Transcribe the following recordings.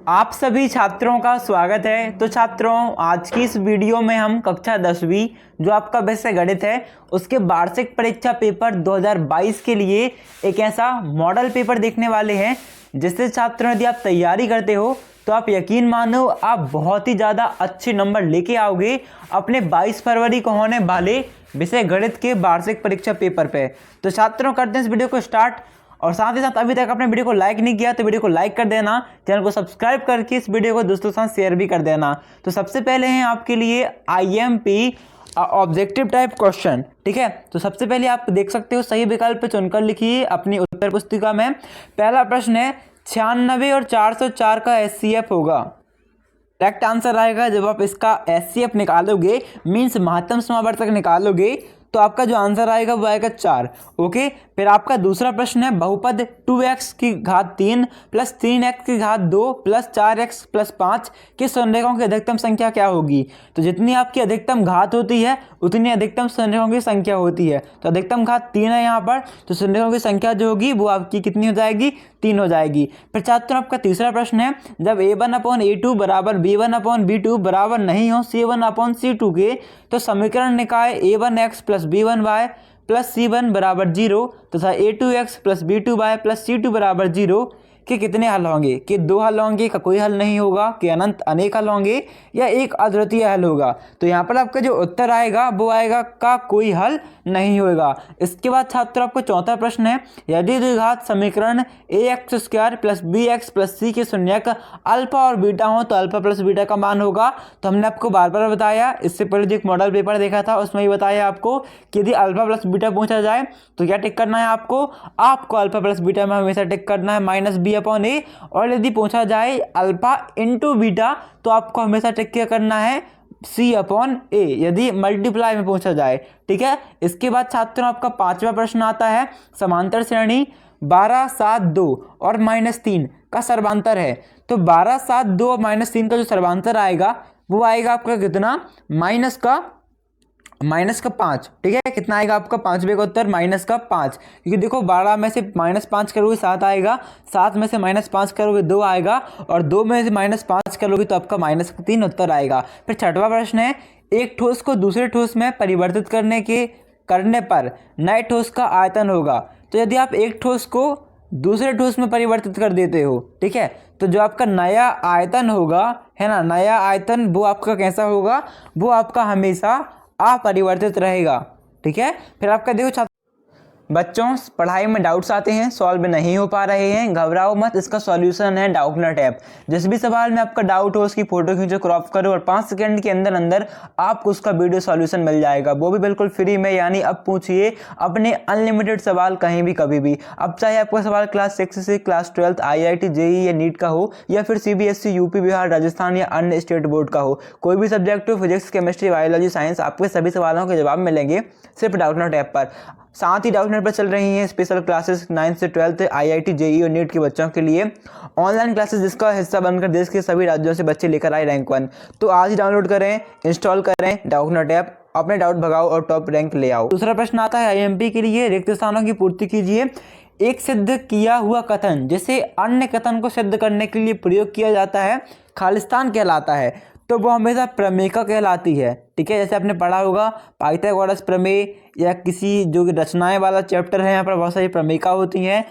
आप सभी छात्रों का स्वागत है। तो छात्रों, आज की इस वीडियो में हम कक्षा 10वीं जो आपका विषय गणित है उसके वार्षिक परीक्षा पेपर 2022 के लिए एक ऐसा मॉडल पेपर देखने वाले हैं जिससे छात्रों यदि आप तैयारी करते हो तो आप यकीन मानो आप बहुत ही ज़्यादा अच्छे नंबर लेके आओगे अपने 22 फरवरी को होने वाले विषय गणित के वार्षिक परीक्षा पेपर पे। तो छात्रों, करते हैं इस वीडियो को स्टार्ट। और साथ ही साथ अभी तक आपने वीडियो को लाइक नहीं किया तो वीडियो को लाइक कर देना, चैनल को सब्सक्राइब करके इस वीडियो को दोस्तों के साथ शेयर भी कर देना। तो सबसे पहले हैं आपके लिए IMP ऑब्जेक्टिव टाइप क्वेश्चन, ठीक है। तो सबसे पहले आप देख सकते हो सही विकल्प चुनकर लिखिए अपनी उत्तर पुस्तिका में। पहला प्रश्न है 96 और 404 का HCF होगा। करेक्ट आंसर आएगा जब आप इसका HCF निकालोगे, मीन्स महत्तम समावर्तक निकालोगे, तो आपका जो आंसर आएगा वो आएगा 4। ओके। फिर आपका दूसरा प्रश्न है बहुपद 2x की घात 3 प्लस 3x की घात 2 प्लस 4x प्लस 5 के संरेखों की अधिकतम संख्या क्या होगी। तो जितनी आपकी अधिकतम घात होती है उतनी अधिकतम संरेखों की संख्या होती है। तो अधिकतम घात 3 है यहाँ पर, तो संरेखों की संख्या जो होगी वो आपकी कितनी हो जाएगी, 3 हो जाएगी। फिर छात्रों, आपका तीसरा प्रश्न है जब A1/A2 बराबर B1/B2 बराबर नहीं हो C1/C2 के, तो समीकरण निकाय A1x plus B1y plus C1 बराबर 0 तथा A2x plus B2y plus C2 बराबर 0 के कितने हल होंगे। कि 2 हल होंगे, का कोई हल नहीं होगा, कि अनंत अनेक हल होंगे, या एक अद्वितीय हल होगा। तो यहाँ पर आपका जो उत्तर आएगा वो आएगा का कोई हल नहीं होगा। इसके बाद छात्रों, आपको चौथा प्रश्न है यदि द्विघात समीकरण ax² plus bx plus c के शून्यक अल्फा और बीटा हो तो अल्फा प्लस बीटा का मान होगा। तो हमने आपको बार बार बताया, इससे पहले जो एक मॉडल पेपर देखा था उसमें ही बताया आपको कि यदि अल्फा प्लस बीटा पूछा जाए तो क्या टिक करना है आपको अल्फा प्लस बीटा में हमेशा टिक करना है -b/a। और यदि पूछा जाए अल्फा इंटू बीटा तो आपको हमेशा टिक क्या करना है C/a, यदि मल्टीप्लाई में पूछा जाए, ठीक है। इसके बाद छात्रों, आपका पांचवा प्रश्न आता है समांतर श्रेणी 12, 7, 2 और -3 का सर्वांतर है। तो 12, 7, 2 और -3 का जो सर्वांतर आएगा वो आएगा आपका कितना, माइनस का 5, ठीक है। कितना आएगा आपका, पांचवे का उत्तर -5, क्योंकि देखो 12 में से -5 करोगे 7 आएगा, 7 में से -5 करोगे 2 आएगा, और 2 में से -5 करोगे तो आपका -3 उत्तर आएगा। फिर छठवां प्रश्न है एक ठोस को दूसरे ठोस में परिवर्तित करने पर नए ठोस का आयतन होगा। तो यदि आप एक ठोस को दूसरे ठोस में परिवर्तित कर देते हो, ठीक है, तो जो आपका नया आयतन होगा, है ना, नया आयतन वो आपका कैसा होगा, वो आपका हमेशा अपरिवर्तित रहेगा, ठीक है। फिर आपका देखो बच्चों, पढ़ाई में डाउट्स आते हैं, सॉल्व नहीं हो पा रहे हैं, घबराओ मत, इसका सॉल्यूशन है डाउटनट ऐप। जिस भी सवाल में आपका डाउट हो उसकी फोटो खींचो, क्रॉप करो और 5 सेकंड के अंदर अंदर आपको उसका वीडियो सॉल्यूशन मिल जाएगा, वो भी बिल्कुल फ्री में। यानी अब पूछिए अपने अनलिमिटेड सवाल कहीं भी कभी भी। अब चाहे आपका सवाल क्लास 6 से क्लास 12 IIT JEE या नीट का हो, या फिर CBSE UP बिहार राजस्थान या अन्य स्टेट बोर्ड का हो, कोई भी सब्जेक्ट हो, फिजिक्स केमिस्ट्री बायोलॉजी साइंस, आपके सभी सवालों के जवाब मिलेंगे सिर्फ डाउटनट ऐप पर। साथ ही डाउटनट पर चल रही हैं स्पेशल क्लासेस 9 से 12 IIT JEE और नीट के बच्चों के लिए ऑनलाइन क्लासेस, जिसका हिस्सा बनकर देश के सभी राज्यों से बच्चे लेकर आए रैंक 1। तो आज ही डाउनलोड करें, इंस्टॉल करें डाउटनट ऐप, अपने डाउट भगाओ और टॉप रैंक ले आओ। दूसरा प्रश्न आता है IMP के लिए रिक्त स्थानों की पूर्ति कीजिए। एक सिद्ध किया हुआ कथन जिसे अन्य कथन को सिद्ध करने के लिए प्रयोग किया जाता है खालिस्तान कहलाता है। तो वो हमेशा प्रमेयिका कहलाती है, ठीक है। जैसे आपने पढ़ा होगा पाइथागोरस प्रमेय, या किसी जो रचनाएं वाला चैप्टर है, यहाँ पर बहुत सारी प्रमेयिका होती हैं,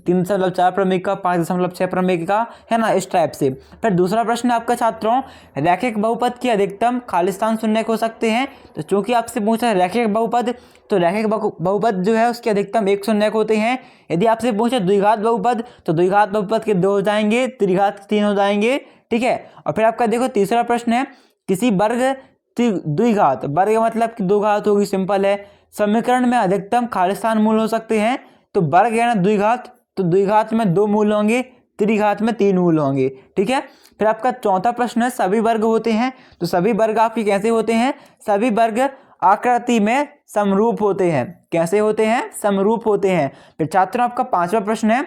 3.4 प्रमेयिका, 5.6 प्रमेयिका, है ना, इस टाइप से। फिर दूसरा प्रश्न है आपका छात्रों रैखिक बहुपद की अधिकतम खालिस्तान शून्यक हो सकते हैं। तो चूंकि आपसे पूछा है रैखिक बहुपद, तो रैखिक बहुपद जो है उसके अधिकतम 1 शून्यक होते हैं। यदि आपसे पूछे द्विघात बहुपद, तो द्विघात बहुपद के 2 हो जाएंगे, त्रिघात के 3 हो जाएंगे, ठीक है। और फिर आपका देखो तीसरा प्रश्न है किसी वर्ग द्विघात, वर्ग मतलब कि 2 घात होगी, सिंपल है, समीकरण में अधिकतम खालिस्तान मूल हो सकते हैं। तो वर्ग है ना द्विघात, तो द्विघात में 2 मूल होंगे, त्रिघात में 3 मूल होंगे, ठीक है। फिर आपका चौथा प्रश्न है सभी वर्ग होते हैं। तो सभी वर्ग आपके कैसे होते हैं, सभी वर्ग आकृति में समरूप होते हैं। कैसे होते हैं, समरूप होते हैं। फिर छात्रों, आपका पांचवा प्रश्न है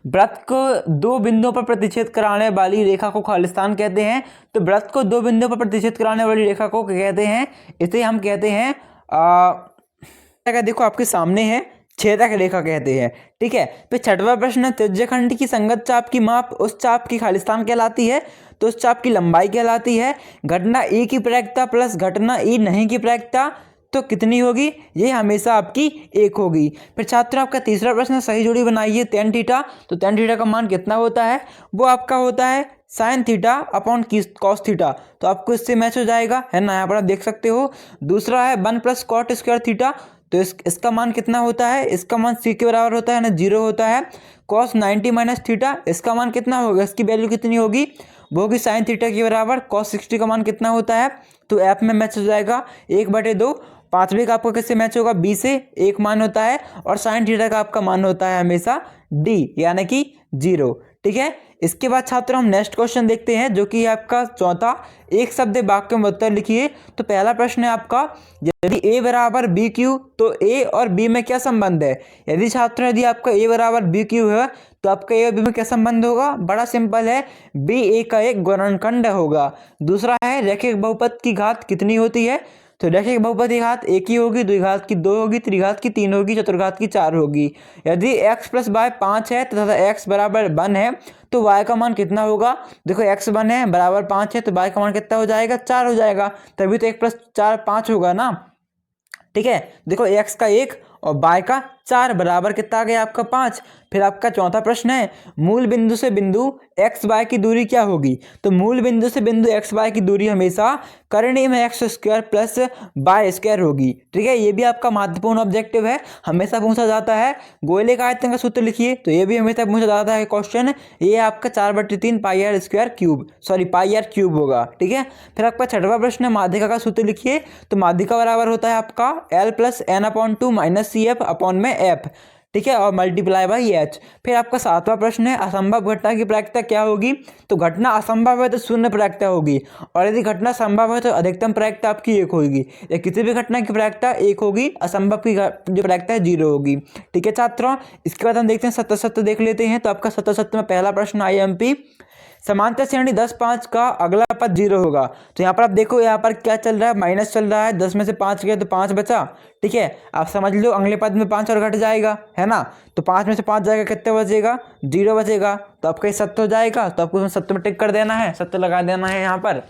वृत्त को 2 बिंदुओं पर प्रतिच्छेद कराने वाली रेखा को खालिस्तान कहते हैं। तो वृत्त को 2 बिंदुओं पर प्रतिच्छेद कराने वाली रेखा को कहते हैं, इसे हम कहते हैं देखो आपके सामने है छेदक रेखा कहते हैं। ठीक है, फिर छठवां प्रश्न है, त्रिज्यखंड की संगत चाप की माप उस चाप की खालिस्तान कहलाती है, तो उस चाप की लंबाई कहलाती है। घटना ए की प्रायिकता प्लस घटना ए नहीं की प्रायिकता तो कितनी होगी? ये हमेशा आपकी 1 होगी। फिर छात्रों आपका तीसरा प्रश्न, सही जोड़ी बनाइए tan थीटा, तो tan थीटा का मान कितना होता है? वो आपका होता है sin theta upon cos theta, तो आपको इससे मैच हो जाएगा, है ना, यहाँ पर आप देख सकते हो। दूसरा है 1 प्लस कॉट स्क्वायर थीटा, तो इसका मान कितना होता है? इसका मान c के बराबर होता है ना, 0 होता है। cos 90 माइनस थीटा, इसका मान कितना होगा? इसकी वैल्यू कितनी होगी? वो होगी sin थीटा के बराबर। cos 60 का मान कितना होता है? तो ऐप में मैच हो जाएगा 1/2। पांचवें का आपको किससे मैच होगा? बी से 1 मान होता है, और साइन थीटा का आपका मान होता है हमेशा डी यानी कि 0। ठीक है, इसके बाद छात्रों हम नेक्स्ट क्वेश्चन देखते हैं, जो कि आपका चौथा, एक शब्द वाक्य में उत्तर लिखिए। तो पहला प्रश्न है आपका, यदि a बराबर बी क्यू तो a और b में क्या संबंध है? यदि छात्रों यदि आपका a बराबर बी क्यू है तो आपका a और b में क्या संबंध होगा? बड़ा सिंपल है, b a का एक गुणनखंड होगा। दूसरा है, रैखिक बहुपद की घात कितनी होती है? तो रैखिक बहुपद की घात 1 ही होगी, द्विघात की 2 होगी, त्रिघात की 3 होगी, चतुर्घात की 4 होगी। यदि x प्लस वाई 5 है तथा x बराबर 1 है तो y का मान कितना होगा? देखो x 1 है बराबर 5 है तो y का मान कितना हो जाएगा? 4 हो जाएगा, तभी तो 1 प्लस 4 5 होगा ना। ठीक है, देखो x का 1 और y का 4 बराबर कितना आ गया? आपका 5। फिर आपका चौथा प्रश्न है, मूल बिंदु से बिंदु एक्स वाई की दूरी क्या होगी? तो मूल बिंदु से बिंदु एक्स वाई की दूरी हमेशा करणीय में X square plus Y square होगी। ठीक है, ये भी आपका महत्वपूर्ण ऑब्जेक्टिव है, हमेशा पूछा जाता है। गोले का आयतन का सूत्र लिखिए, तो ये भी हमेशा पूछा जाता है क्वेश्चन। ये आपका 4/3 pi R square cube, sorry pi R cube होगा। ठीक है, फिर आपका छठवां प्रश्न है, माध्यिका का सूत्र लिखिए। तो माध्यिका बराबर होता है आपका L plus n/2 minus CF upon में F। ठीक है, और मल्टीप्लाई बाई एच। फिर आपका सातवां प्रश्न है, असंभव घटना की प्रायिकता क्या होगी? तो घटना असंभव है तो शून्य प्रायिकता होगी, और यदि घटना संभव है तो अधिकतम प्रायिकता आपकी 1 होगी। या किसी भी घटना की प्रायिकता 1 होगी, असंभव की जो प्रायिकता है 0 होगी। ठीक है छात्रों, इसके बाद हम देखते हैं सत्य सत्य देख लेते हैं। तो आपका सत्य सत्य में पहला प्रश्न IMP, समांतर श्रेणी 10/5 का अगला पद 0 होगा। तो यहाँ पर आप देखो, यहाँ पर क्या चल रहा है? माइनस चल रहा है, 10 में से 5 गया तो 5 बचा। ठीक है, आप समझ लो अगले पद में 5 और घट जाएगा, है ना। तो 5 में से 5 जाएगा, कितने बचेगा? 0 बचेगा। तो आपका ये सत्य हो जाएगा, तो आपको सत्य में टिक कर देना है, सत्य लगा देना है यहाँ पर।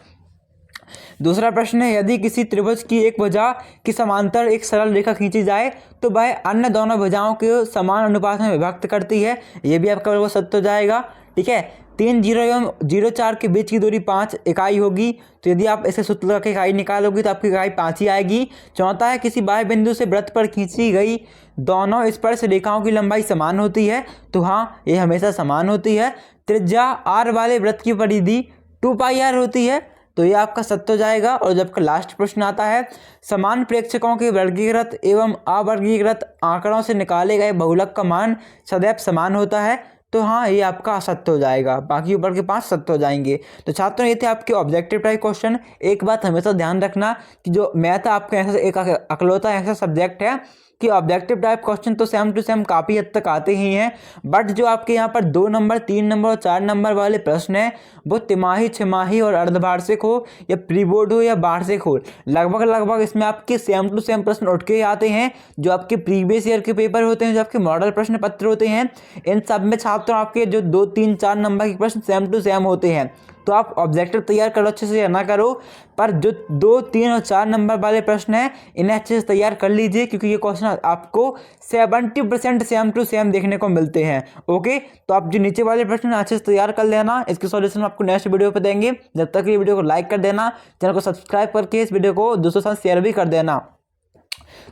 दूसरा प्रश्न है, यदि किसी त्रिभुज की एक भुजा की समांतर एक सरल रेखा खींची जाए तो वह अन्य दोनों भुजाओं के समान अनुपात में विभक्त करती है। ये भी आपका बिल्कुल सत्य हो जाएगा। ठीक है, 3 0 एवं 0 4 के बीच की दूरी 5 इकाई होगी। तो यदि आप इसे सूत्र की इकाई निकालोगे तो आपकी इकाई 5 ही आएगी। चौथा है, किसी बाह्य बिंदु से वृत्त पर खींची गई दोनों स्पर्श रेखाओं की लंबाई समान होती है। तो हाँ, ये हमेशा समान होती है। त्रिज्या r वाले वृत्त की परिधि 2 पाई r होती है, तो ये आपका सत्य हो जाएगा। और जब का लास्ट प्रश्न आता है, समान प्रेक्षकों के वर्गीकृत एवं अवर्गीकृत आंकड़ों से निकाले गए बहुलक का मान सदैव समान होता है। तो हाँ, ये आपका असत्य हो जाएगा, बाकी ऊपर के 5 सत्य हो जाएंगे। तो छात्रों, ये थे आपके ऑब्जेक्टिव टाइप क्वेश्चन। एक बात हमेशा ध्यान रखना कि जो मैथ आपका ऐसा एक अकलौता ऐसा सब्जेक्ट है कि ऑब्जेक्टिव टाइप क्वेश्चन तो सेम टू सेम काफ़ी हद तक आते ही हैं, बट जो आपके यहाँ पर 2 नंबर 3 नंबर और 4 नंबर वाले प्रश्न हैं वो तिमाही छमाही और अर्धवार्षिक हो या प्री बोर्ड हो या वार्षिक हो, लगभग इसमें आपके सेम टू सेम प्रश्न उठ के आते हैं। जो आपके प्रीवियस ईयर के पेपर होते हैं, जो आपके मॉडल प्रश्न पत्र होते हैं, इन सब में छात्रों आपके जो 2 3 4 नंबर के प्रश्न सेम टू सेम होते हैं। तो आप ऑब्जेक्टिव तैयार करो अच्छे से या ना करो, पर जो 2 3 और 4 नंबर वाले प्रश्न हैं इन्हें अच्छे से तैयार कर लीजिए, क्योंकि ये क्वेश्चन आपको 70% सेम टू सेम देखने को मिलते हैं। ओके, तो आप जो नीचे वाले प्रश्न अच्छे से तैयार कर लेना, इसके सॉल्यूशन आपको नेक्स्ट वीडियो पे देंगे। जब तक ये वीडियो को लाइक कर देना, चैनल को सब्सक्राइब करके इस वीडियो को दोस्तों के साथ शेयर भी कर देना।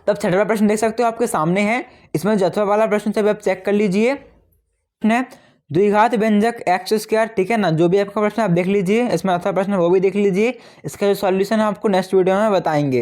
तब छठवां प्रश्न देख सकते हो आपके सामने है, इसमें जथवा वाला प्रश्न से आप चेक कर लीजिए। द्विघात व्यंजक एक्स स्क्वायर, ठीक है ना, जो भी आपका प्रश्न आप देख लीजिए, इसमें अथा प्रश्न वो भी देख लीजिए। इसका जो सॉल्यूशन है आपको नेक्स्ट वीडियो में बताएंगे।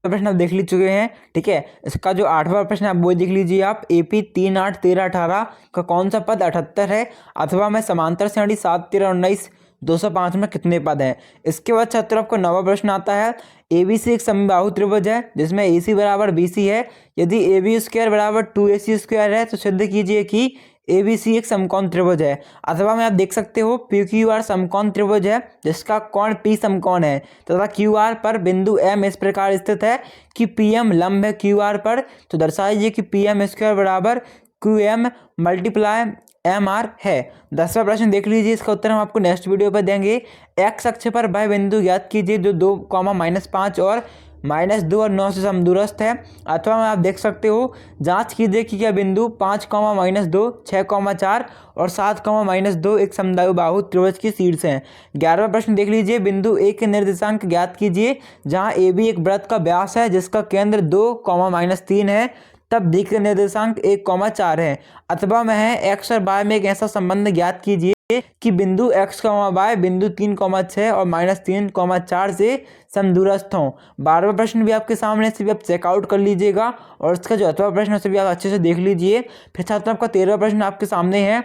प्रश्न आप देख ली चुके हैं, ठीक है। इसका जो 8वां प्रश्न आप वो देख लीजिए आप, AP 3 8 13 18 का कौन सा पद 78 है, अथवा में समांतर श्रेणी 7 13 19 205 में कितने पद हैं। इसके बाद छात्रों आपको 9वां प्रश्न आता है, ABC एक समबाहु त्रिभुज है जिसमें AC बराबर BC है। यदि AB स्क्वायर बराबर 2AC स्क्वायर है तो सिद्ध कीजिए कि ABC एक समकोण त्रिभुज है। अथवा में आप देख सकते हो PQR समकोण त्रिभुज है जिसका कोण P समकोण है तथा QR पर बिंदु M इस प्रकार स्थित है कि PM लंब है QR पर, तो दर्शाइए कि PM स्क्वायर बराबर QM मल्टीप्लाई MR है। 10वां प्रश्न देख लीजिए, इसका उत्तर हम आपको नेक्स्ट वीडियो पर देंगे। एक्स अक्ष पर वह बिंदु ज्ञात कीजिए जो 2, -5 और -2 और 9 से समदूरस्थ है। अथवा में आप देख सकते हो जांच कीजिए कि क्या बिंदु 5, -2, 6, 4 और 7, -2 एक समबाहु त्रिभुज की शीर्ष हैं। 11वां प्रश्न देख लीजिए, बिंदु ए के निर्देशांक ज्ञात कीजिए जहां AB एक वृत्त का व्यास है जिसका केंद्र 2, -3 है, तब बी के निर्देशांक 1, 4 है। अथवा में है एक्स और वाई में एक ऐसा संबंध ज्ञात कीजिए कि बिंदु x, y बिंदु 3, 6 और -3, 4 से समदूरस्थ हों। 12वां प्रश्न भी आपके सामने, से भी आप चेकआउट कर लीजिएगा और इसका जो 8वां प्रश्न है उसे भी आप अच्छे से देख लीजिए। फिर छात्रों आपका 13वां प्रश्न आपके सामने है।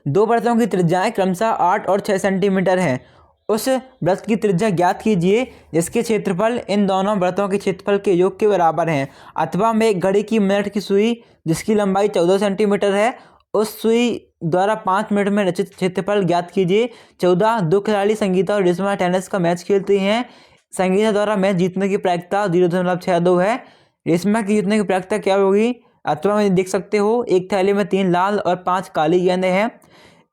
दो वृत्तों की त्रिज्याएं क्रमशः 8 और 6 सेंटीमीटर हैं। उस वृत्त की त्रिज्या ज्ञात कीजिए जिसके क्षेत्रफल इन दोनों वृत्तों के क्षेत्रफल के योग के बराबर हैं। अथवा में एक घड़ी की मिनट की सुई जिसकी लंबाई 14 सेंटीमीटर है, उस सुई द्वारा 5 मिनट में रचित क्षेत्रफल ज्ञात कीजिए। 14 दो खिलाड़ी संगीता और रेशमा टेनिस का मैच खेलते हैं। संगीता द्वारा मैच जीतने की प्रायिकता 0.62 है। रेशमा की जीतने की प्रायिकता क्या होगी? अथवा में देख सकते हो एक थैली में 3 लाल और 5 काली गेंदें हैं।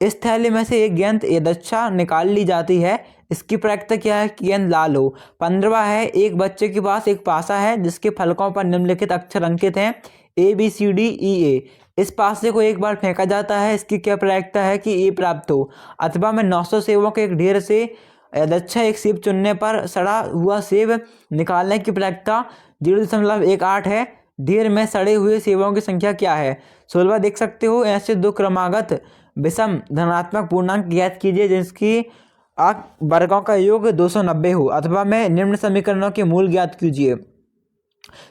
इस थैली में से एक गेंद यदृच्छा निकाल ली जाती है, इसकी प्रायिकता क्या है कि गेंद लाल हो। 15वां है, एक बच्चे के पास एक पासा है जिसके फलकों पर निम्नलिखित अक्षर अंकित हैं ABCDEA। इस पासे को एक बार फेंका जाता है, इसकी क्या प्रायिकता है कि A प्राप्त हो। अथवा में 900 सेबों के एक ढेर से यदृच्छा एक सेब चुनने पर सड़ा हुआ सेब निकालने की प्रायिकता 0.18 है। ढेर में सड़े हुए सेबों की संख्या क्या है? 16वां देख सकते हो, ऐसे दो क्रमागत विषम धनात्मक पूर्णांक ज्ञात कीजिए जिसकी वर्गों का योग 290 हो। अथवा में निम्न समीकरणों के मूल ज्ञात कीजिए।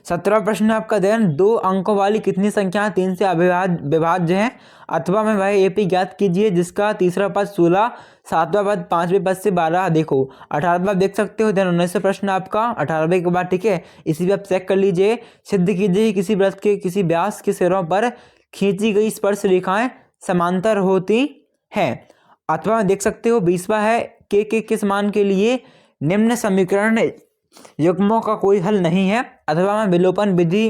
17वां प्रश्न आपका अध्ययन, 2 अंकों वाली कितनी संख्याएं 3 से विभाज्य हैं? अथवा में वह AP ज्ञात कीजिए जिसका तीसरा पद 16, 7वां पद 5वें पद से 12। देखो 18वां देख सकते हो। 19वां प्रश्न आपका 18वें के बाद, ठीक है, इसी भी आप चेक कर लीजिए। सिद्ध कीजिए कि किसी वृत्त के किसी व्यास के सिरों पर खींची गई स्पर्श रेखाएं समांतर होती हैं। अथवा में देख सकते हो 20वां है, के किस मान के लिए निम्न समीकरण युग्मों का कोई हल नहीं है। अथवा में विलोपन विधि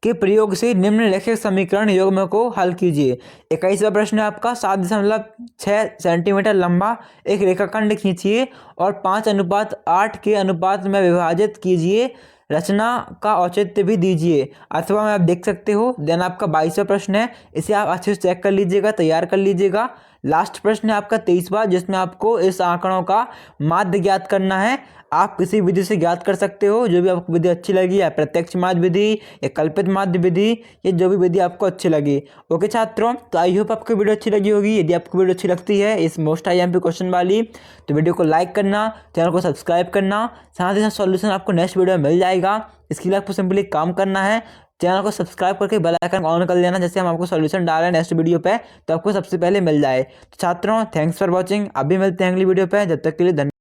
के प्रयोग से निम्नलिखित समीकरण युग्म को हल कीजिए। 21वां प्रश्न है आपका, 7.6 सेंटीमीटर लंबा एक रेखाखंड खींचिए और 5:8 के अनुपात में विभाजित कीजिए। रचना का औचित्य भी दीजिए। अथवा में आप देख सकते हो। देन आपका 22वां प्रश्न है, इसे आप अच्छे से चेक कर लीजिएगा, तैयार कर लीजिएगा। लास्ट प्रश्न है आपका 23वां जिसमें आपको इस आंकड़ों का माध्य ज्ञात करना है। आप किसी विधि से ज्ञात कर सकते हो, जो भी आपको विधि अच्छी लगी, या प्रत्यक्ष माध्य विधि या कल्पित माध्य विधि, या जो भी विधि आपको अच्छी लगी। ओके छात्रों, तो आई होप आपको वीडियो अच्छी लगी होगी। यदि आपको वीडियो अच्छी लगती है इस मोस्ट IMP क्वेश्चन वाली, तो वीडियो को लाइक करना, चैनल को सब्सक्राइब करना, साथ ही साथ सॉल्यूशन आपको नेक्स्ट वीडियो में मिल जाएगा। इसके लिए आपको सिंपली काम करना है, चैनल को सब्सक्राइब करके बेल आइकन ऑन कर लेना, जैसे हम आपको सॉल्यूशन डाल रहे हैं नेक्स्ट वीडियो पे तो आपको सबसे पहले मिल जाए। तो छात्रों, थैंक्स फॉर वॉचिंग। अभी मिलते हैं अगली वीडियो पे, जब तक के लिए धन्यवाद।